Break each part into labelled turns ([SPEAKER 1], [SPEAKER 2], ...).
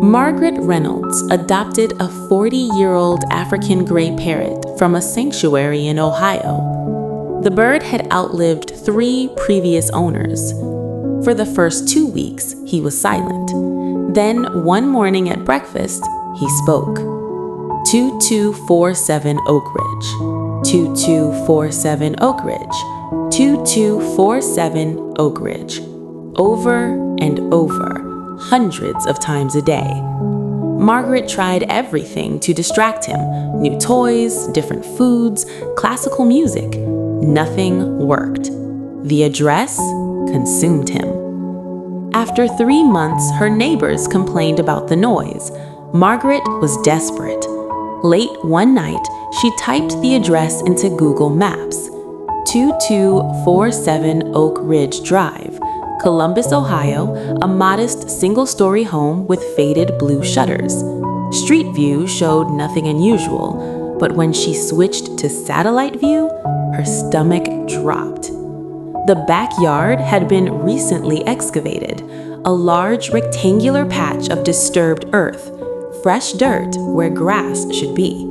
[SPEAKER 1] Margaret Reynolds adopted a 40-year-old African gray parrot from a sanctuary in Ohio. The bird had outlived 3 previous owners. For the first 2 weeks, he was silent. Then, one morning at breakfast, he spoke. 2247 Oakridge. 2247 Oakridge. 2247 Oakridge. Over and over, hundreds of times a day. Margaret tried everything to distract him. New toys, different foods, classical music. Nothing worked. The address consumed him. After 3 months, her neighbors complained about the noise. Margaret was desperate. Late one night, she typed the address into Google Maps. 2247 Oakridge Drive, Columbus, Ohio, a modest single-story home with faded blue shutters. Street view showed nothing unusual, but when she switched to satellite view, her stomach dropped. The backyard had been recently excavated, a large rectangular patch of disturbed earth, fresh dirt where grass should be.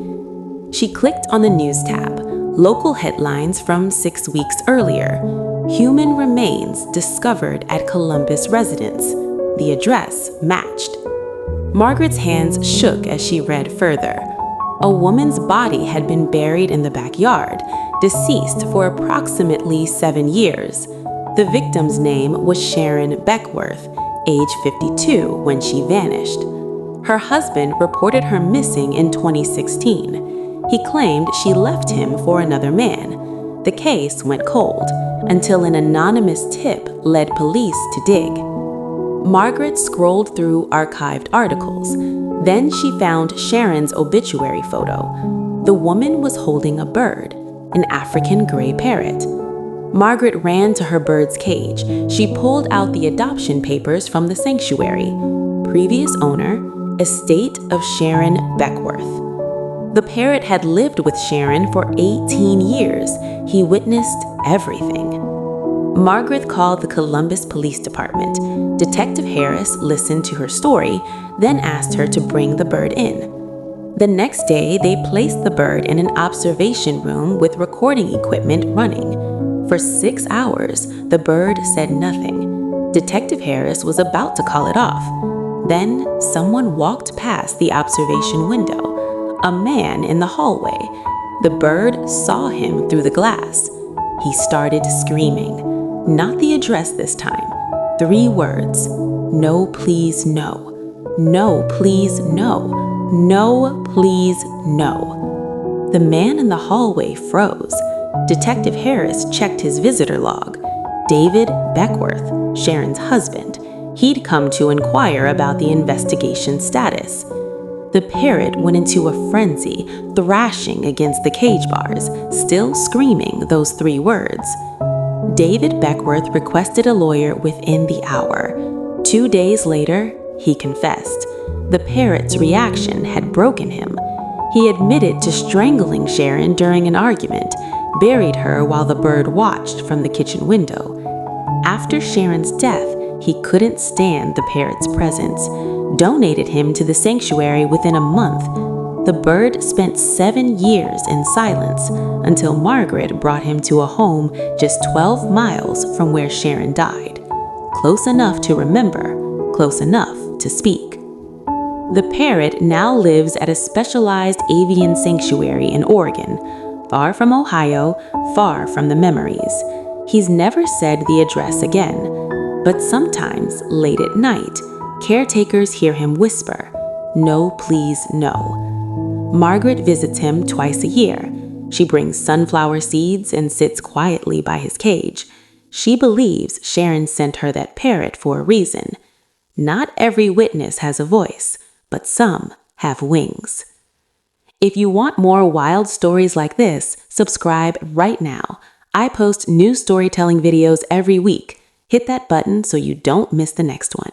[SPEAKER 1] She clicked on the news tab, local headlines from 6 weeks earlier. Human remains discovered at Columbus residence. The address matched. Margaret's hands shook as she read further. A woman's body had been buried in the backyard, deceased for approximately 7 years. The victim's name was Sharon Beckworth, age 52, when she vanished. Her husband reported her missing in 2016. He claimed she left him for another man. The case went cold until an anonymous tip led police to dig. Margaret scrolled through archived articles. Then she found Sharon's obituary photo. The woman was holding a bird, an African gray parrot. Margaret ran to her bird's cage. She pulled out the adoption papers from the sanctuary. Previous owner, estate of Sharon Beckworth. The parrot had lived with Sharon for 18 years. He witnessed everything. Margaret called the Columbus Police Department. Detective Harris listened to her story, then asked her to bring the bird in. The next day, they placed the bird in an observation room with recording equipment running. For 6 hours, the bird said nothing. Detective Harris was about to call it off. Then, someone walked past the observation window. A man in the hallway. The bird saw him through the glass. He started screaming. Not the address this time. 3 words. No, please, no. No, please, no. No, please, no. The man in the hallway froze. Detective Harris checked his visitor log. David Beckworth, Sharon's husband. He'd come to inquire about the investigation status. The parrot went into a frenzy, thrashing against the cage bars, still screaming those 3 words. David Beckworth requested a lawyer within the hour. 2 days later, he confessed. The parrot's reaction had broken him. He admitted to strangling Sharon during an argument, buried her while the bird watched from the kitchen window. After Sharon's death, he couldn't stand the parrot's presence, donated him to the sanctuary within a month. The bird spent 7 years in silence until Margaret brought him to a home just 12 miles from where Sharon died. Close enough to remember, close enough to speak. The parrot now lives at a specialized avian sanctuary in Oregon, far from Ohio, far from the memories. He's never said the address again, but sometimes, late at night, caretakers hear him whisper, "No, please, no." Margaret visits him twice a year. She brings sunflower seeds and sits quietly by his cage. She believes Sharon sent her that parrot for a reason. Not every witness has a voice, but some have wings. If you want more wild stories like this, subscribe right now. I post new storytelling videos every week. Hit that button so you don't miss the next one.